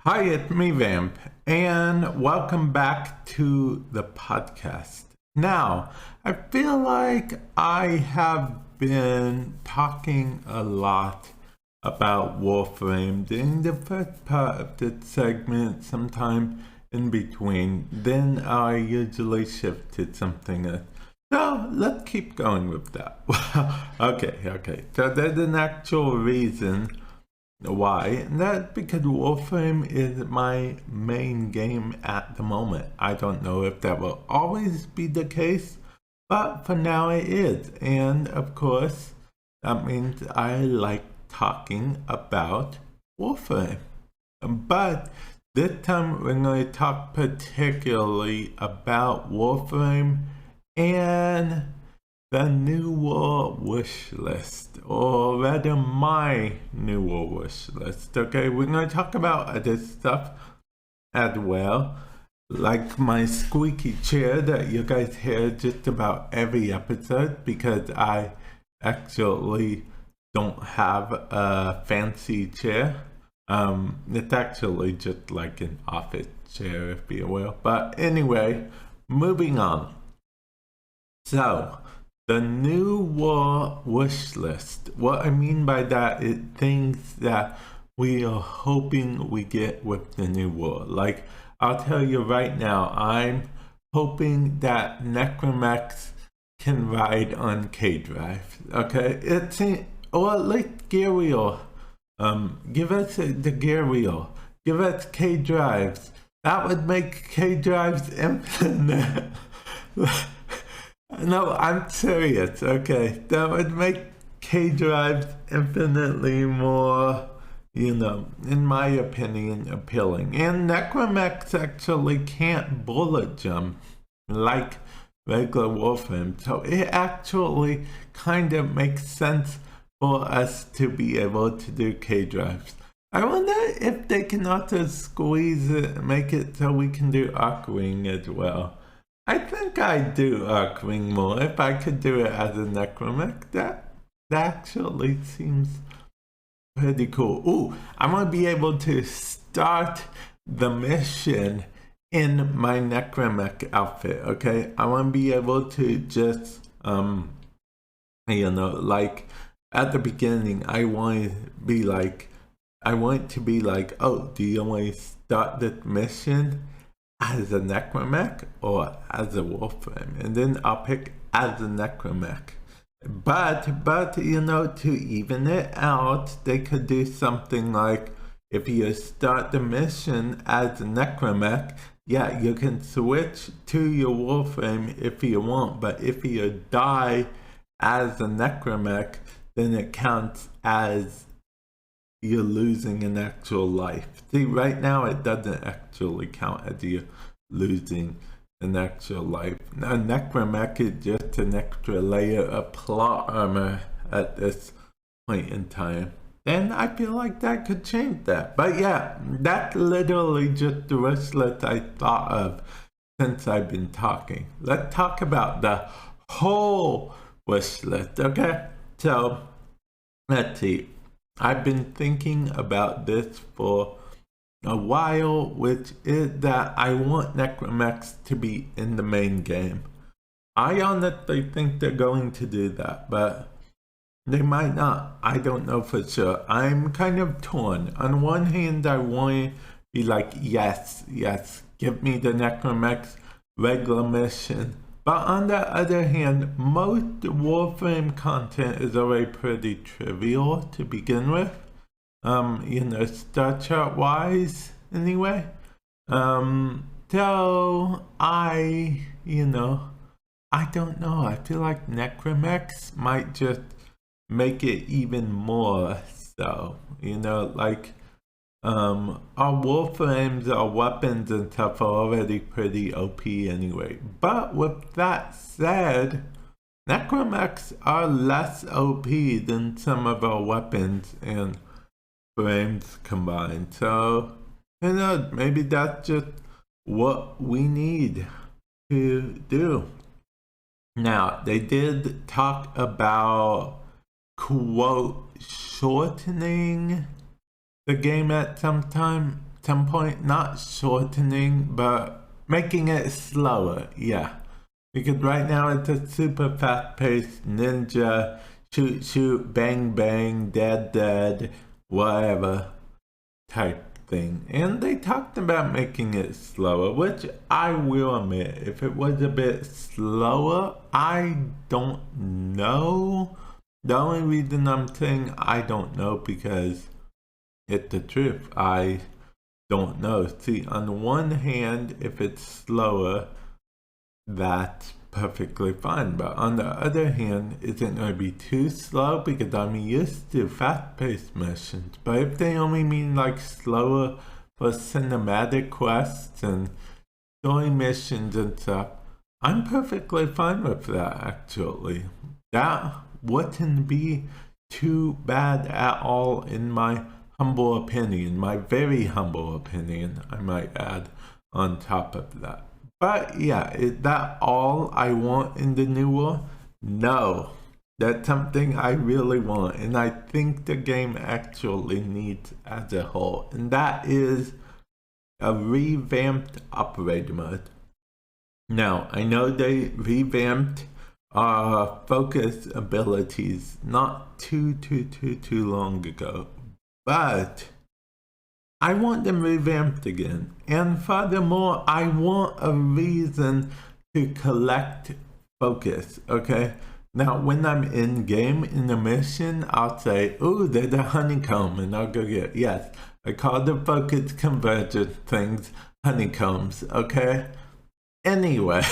Hi, it's me, Vamp, and welcome back to the podcast. Now, I feel like I have been talking a lot about Warframe during the first part of the segment, sometime in between. Then I usually shift to something else. So let's keep going with that. Okay. So there's an actual reason why, and that's because Warframe is my main game at the moment. I don't know if that will always be the case, but for now it is. And of course, that means I like talking about Warframe. But this time we're going to talk particularly about Warframe and the new War Wishlist, or rather my new War Wishlist. Okay, we're going to talk about other stuff as well, like my squeaky chair that you guys hear just about every episode, because I actually don't have a fancy chair. It's actually just like an office chair, if you will. But anyway, moving on. So, the new War Wishlist. What I mean by that is things that we are hoping we get with the new war. Like, I'll tell you right now, I'm hoping that Necromex can ride on K-Drive. Okay, or at least gear wheel. Give us the gear wheel. Give us K-Drives. That would make K-Drives infinite. No, I'm serious, okay? That would make K-Drives infinitely more, in my opinion, appealing. And Necromex actually can't bullet jump like regular Warframe, so it actually kind of makes sense for us to be able to do K-Drives. I wonder if they can also squeeze it, make it so we can do Arcwing as well. I think I'd do Arcwing more if I could do it as a Necromech. That actually seems pretty cool. Ooh, I'm gonna be able to start the mission in my Necromech outfit, okay? I wanna be able to just, like at the beginning, I want to be like, oh, do you want to start this mission as a Necromech or as a Warframe? And then I'll pick as a Necromech. But to even it out, they could do something like, if you start the mission as a Necromech, yeah, you can switch to your Warframe if you want, but if you die as a Necromech, then it counts as you're losing an actual life. See, right now it doesn't actually count as you losing an actual life. Now, Necromech is just an extra layer of plot armor at this point in time. And I feel like that could change that. But yeah, that's literally just the wish list I thought of since I've been talking. Let's talk about the whole wish list, okay? So, let's see. I've been thinking about this for a while, which is that I want Necromex to be in the main game. I honestly think they're going to do that, but they might not. I don't know for sure. I'm kind of torn. On one hand, I want to be like, yes, give me the Necromex regular mission. But on the other hand, most Warframe content is already pretty trivial to begin with. Star chart wise, anyway. So I don't know. I feel like Necromex might just make it even more so. Our Warframes, our weapons and stuff are already pretty OP anyway. But with that said, Necromex are less OP than some of our weapons and frames combined. So, maybe that's just what we need to do. Now, they did talk about, quote, shortening the game at some time. some point, not shortening, but making it slower, yeah. Because right now it's a super fast-paced ninja, shoot, shoot, bang, bang, dead, dead, whatever type thing. And they talked about making it slower, which I will admit, if it was a bit slower, I don't know. The only reason I'm saying I don't know because it's the truth. I don't know. See, on the one hand, if it's slower, that's perfectly fine. But on the other hand, is it going to be too slow? Because I'm used to fast-paced missions. But if they only mean like slower for cinematic quests and story missions and stuff, I'm perfectly fine with that, actually. That wouldn't be too bad at all in my humble opinion, my very humble opinion, I might add on top of that. But yeah, is that all I want in the new war? No, that's something I really want, and I think the game actually needs as a whole, and that is a revamped operator mode. Now, I know they revamped focus abilities not too long ago, but I want them revamped again. And furthermore, I want a reason to collect focus, okay? Now, when I'm in game in the mission, I'll say, ooh, there's a honeycomb, and I'll go get it. Yes, I call the focus convergence things honeycombs, okay? Anyway,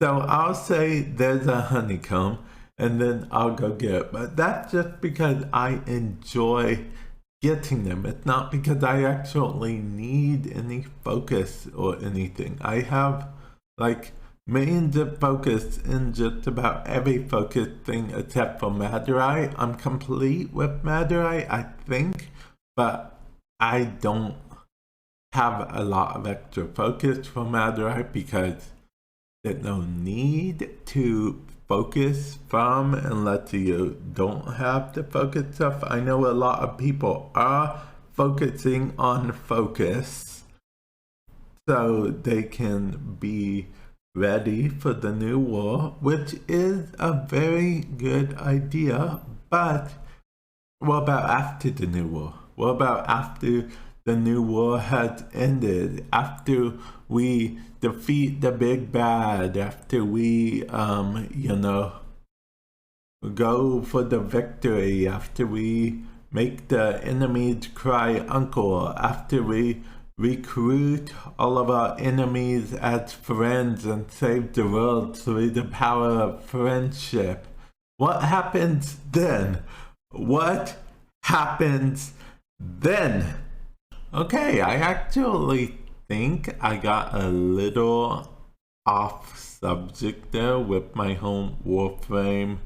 so I'll say there's a honeycomb, and then I'll go get it. But that's just because I enjoy getting them. It's not because I actually need any focus or anything. I have like millions of focus in just about every focus thing except for Madurai. I'm complete with Madurai, I think, but I don't have a lot of extra focus for Madurai because there's no need to focus from unless you don't have the focus stuff. I know a lot of people are focusing on focus so they can be ready for the new war, which is a very good idea. But what about after the new war? What about after the new war has ended, after we defeat the big bad, after we, go for the victory, after we make the enemies cry uncle, after we recruit all of our enemies as friends and save the world through the power of friendship? What happens then? What happens then? Okay, I actually think I got a little off subject there with my home Warframe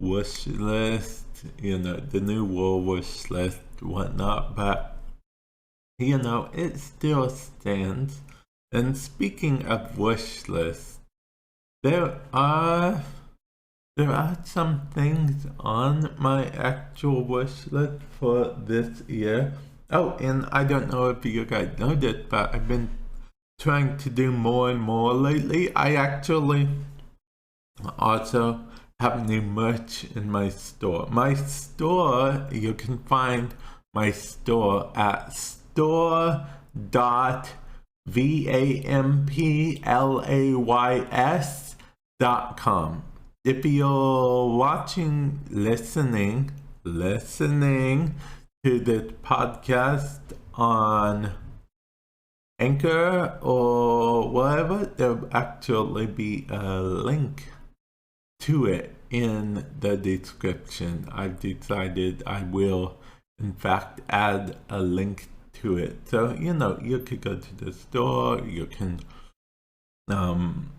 wish list, the new War Wishlist, whatnot, but, it still stands. And speaking of wish lists, there are some things on my actual wish list for this year. Oh, and I don't know if you guys know this, but I've been trying to do more and more lately. I actually also have new merch in my store. My store, you can find my store at store.vamplays.com. If you're listening to this podcast on Anchor or whatever, there'll actually be a link to it in the description. I've decided I will, in fact, add a link to it. So, you could go to the store, you can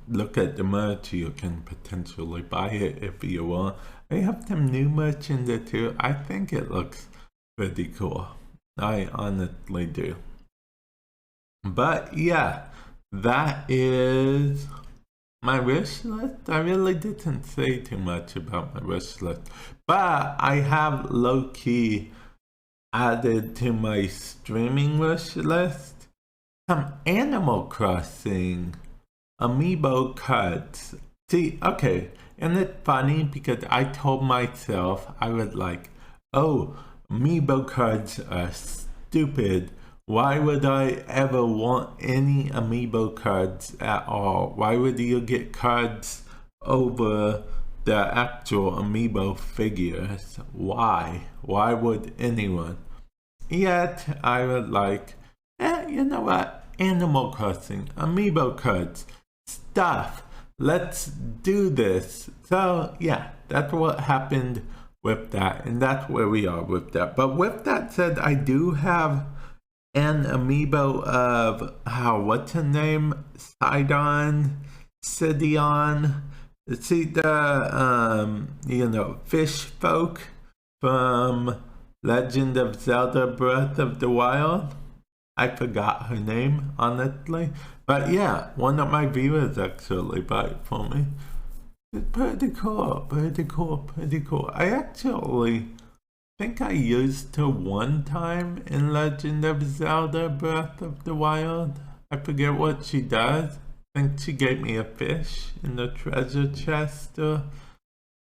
look at the merch, you can potentially buy it if you want. I have some new merch in there too. I think it looks pretty cool. I honestly do. But yeah, that is my wish list. I really didn't say too much about my wish list, but I have low-key added to my streaming wish list some Animal Crossing amiibo cards. See, okay, and it's funny because I told myself, I was like, oh, amiibo cards are stupid. Why would I ever want any amiibo cards at all? Why would you get cards over the actual amiibo figures? Why? Why would anyone? Yet I was like, you know what? Animal Crossing, amiibo cards, stuff. Let's do this. So yeah, that's what happened with that, and that's where we are with that. But with that said, I do have an amiibo of what's her name? Sidion. See the fish folk from Legend of Zelda Breath of the Wild. I forgot her name, honestly. But yeah, one of my viewers actually bought it for me. It's pretty cool, pretty cool, pretty cool. I actually think I used her one time in Legend of Zelda Breath of the Wild. I forget what she does. I think she gave me a fish in the treasure chest or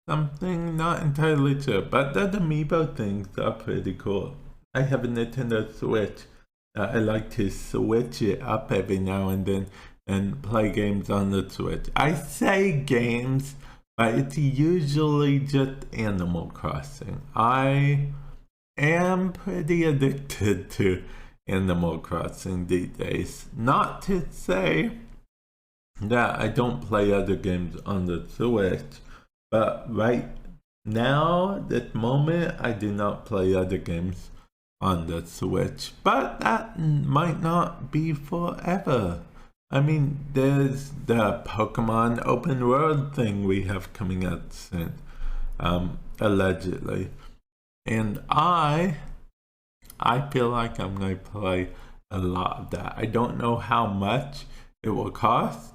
something. Not entirely sure, but the amiibo things are pretty cool. I have a Nintendo Switch. I like to switch it up every now and then and play games on the Switch. I say games, but it's usually just Animal Crossing. I am pretty addicted to Animal Crossing these days. Not to say that I don't play other games on the Switch, but right now, this moment, I do not play other games on the Switch, but that might not be forever. I mean, there's the Pokemon open world thing we have coming out soon, allegedly, and I feel like I'm gonna play a lot of that. I don't know how much it will cost,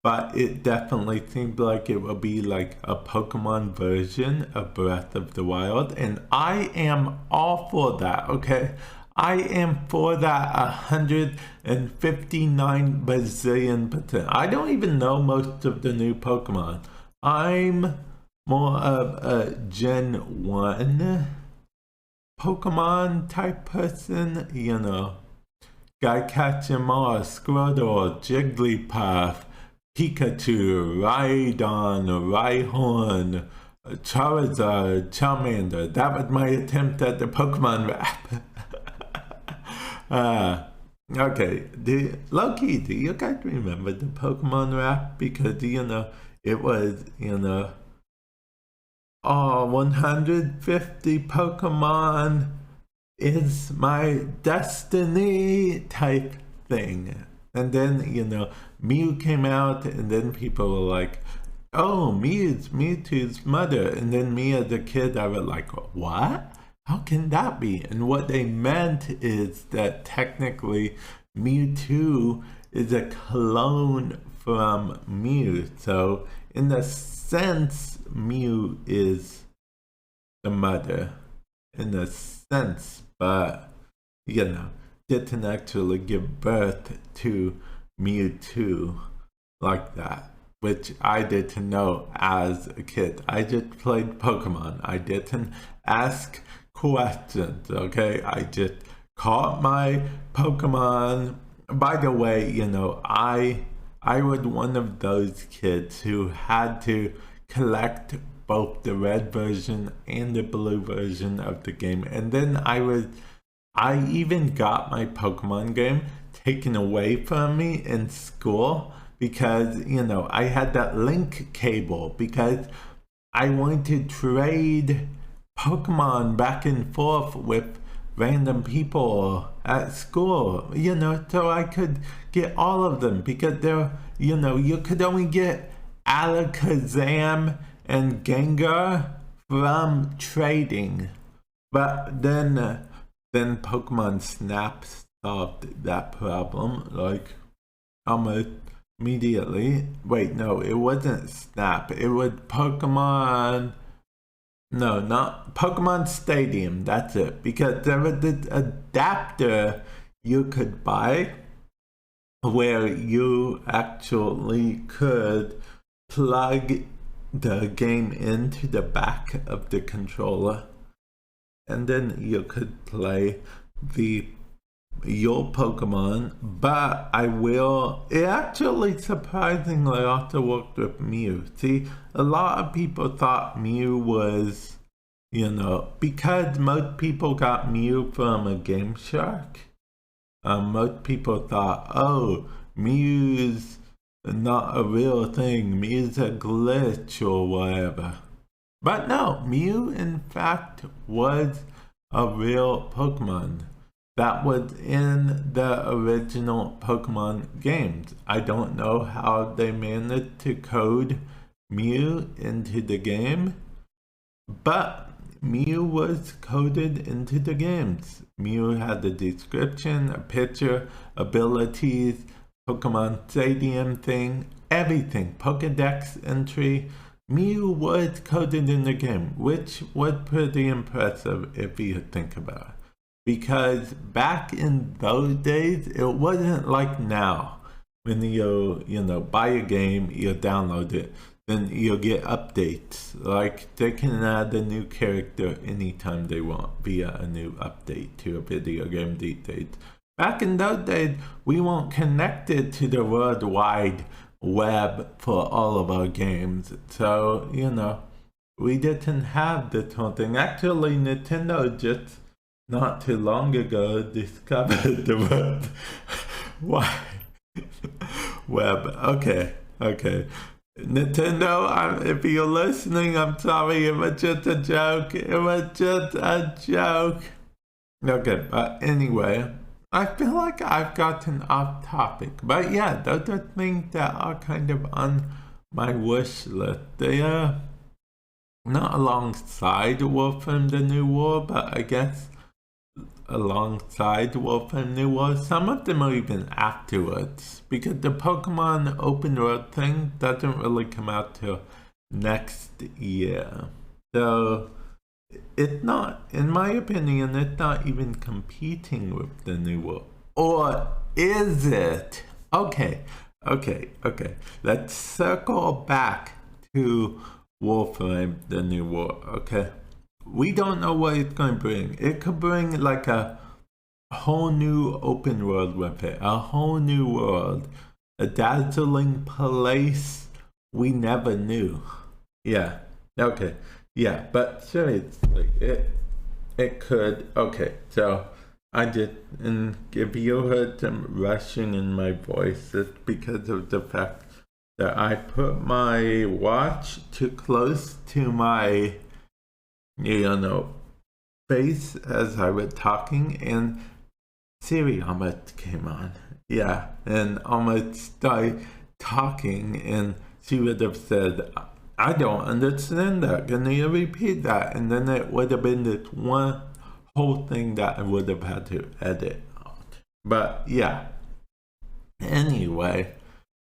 but it definitely seems like it will be like a Pokemon version of Breath of the Wild, and I am all for that, okay? I am for that 159 bazillion%. I don't even know most of the new Pokemon. I'm more of a Gen 1 Pokemon type person, you know. Gaiacachimaw, Squirtle, Jigglypuff, Pikachu, Rhydon, Rhyhorn, Charizard, Charmander. That was my attempt at the Pokemon rap. Okay, Loki, do you guys remember the Pokemon rap? Because, it was, 150 Pokemon is my destiny type thing. And then, Mew came out, and then people were like, oh, Mewtwo's mother. And then me as a kid, I was like, what? How can that be? And what they meant is that technically Mewtwo is a clone from Mew. So in the sense, Mew is the mother. In a sense, but, didn't actually give birth to Mewtwo like that, which I didn't know as a kid. I just played Pokemon. I didn't ask questions, okay? I just caught my Pokemon. By the way, I was one of those kids who had to collect both the red version and the blue version of the game, and then I even got my Pokemon game taken away from me in school because, I had that link cable because I wanted to trade Pokemon back and forth with random people at school, so I could get all of them because you could only get Alakazam and Gengar from trading. But then Pokemon Snap solved that problem, like, almost immediately. Wait, no, it wasn't Snap. It was Pokemon No, not Pokemon Stadium. That's it. Because there was this adapter you could buy where you actually could plug the game into the back of the controller, and then you could play your Pokemon. But it actually surprisingly also worked with Mew. See, a lot of people thought Mew was, because most people got Mew from a Game Shark, most people thought, oh, Mew's not a real thing, Mew's a glitch or whatever. But no, Mew in fact was a real Pokemon that was in the original Pokemon games. I don't know how they managed to code Mew into the game, but Mew was coded into the games. Mew had a description, a picture, abilities, Pokemon Stadium thing, everything, Pokedex entry. Mew was coded in the game, which was pretty impressive if you think about it. Because back in those days, it wasn't like now. When you buy a game, you download it, then you'll get updates. Like they can add a new character anytime they want via a new update to a video game these days. Back in those days, we weren't connected to the World Wide Web for all of our games. So, we didn't have this whole thing. Actually, Nintendo just not too long ago discovered the web. Okay. Nintendo, if you're listening, I'm sorry, it was just a joke. Okay, but anyway, I feel like I've gotten off topic. But yeah, those are things that are kind of on my wish list. They are not alongside Warframe the New War, but I guess alongside Warframe New War. Some of them are even afterwards, because the Pokemon open world thing doesn't really come out till next year. So it's not, in my opinion, it's not even competing with the New War. Or is it? Okay. Let's circle back to Warframe the New War, okay? We don't know what it's going to bring. It could bring like a whole new open world with it, a whole new world, a dazzling place we never knew. Yeah, okay, yeah, but seriously, it could. Okay, so if you heard some rushing in my voice, it's because of the fact that I put my watch too close to my face as I was talking, and Siri almost came on. Yeah, and almost started talking, and she would have said, I don't understand that. Can you repeat that? And then it would have been this one whole thing that I would have had to edit out. But yeah. Anyway,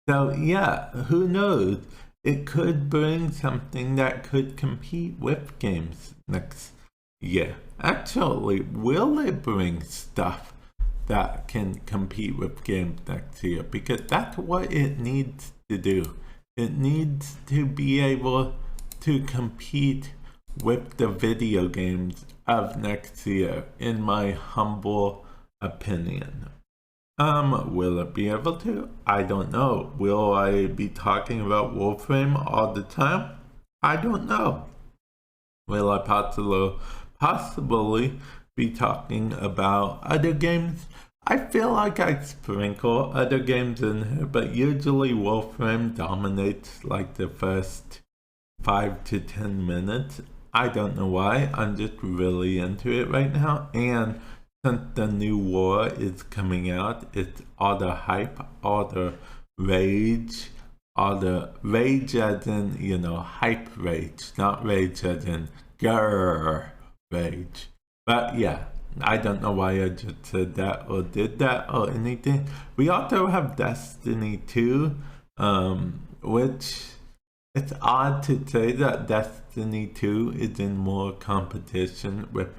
so yeah, who knows? It could bring something that could compete with games next year. Actually, will it bring stuff that can compete with games next year? Because that's what it needs to do. It needs to be able to compete with the video games of next year, in my humble opinion. Will it be able to? I don't know. Will I be talking about Warframe all the time? I don't know. Will I possibly be talking about other games? I feel like I sprinkle other games in here, but usually Warframe dominates like the first 5 to 10 minutes. I don't know why. I'm just really into it right now, and since the new war is coming out, it's all the hype, all the rage as in, hype rage, not rage as in grrr rage. But yeah, I don't know why I just said that or did that or anything. We also have Destiny 2, which it's odd to say that Destiny 2 is in more competition with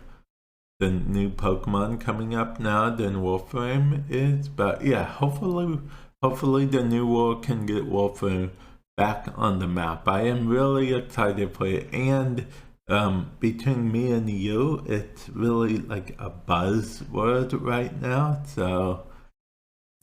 the new Pokemon coming up now than Warframe is. But yeah, hopefully the new world can get Warframe back on the map. I am really excited for it, and between me and you, it's really like a buzzword right now. So,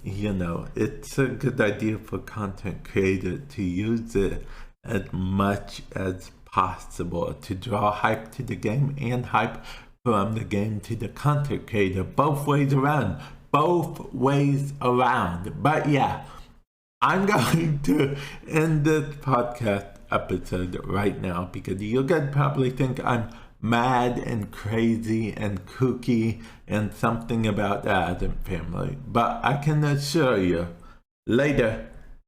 you know, it's a good idea for content creators to use it as much as possible to draw hype to the game and hype from the game to the content creator. Both ways around. But yeah, I'm going to end this podcast episode right now because you guys probably think I'm mad and crazy and kooky and something about the Adam family. But I can assure you, later.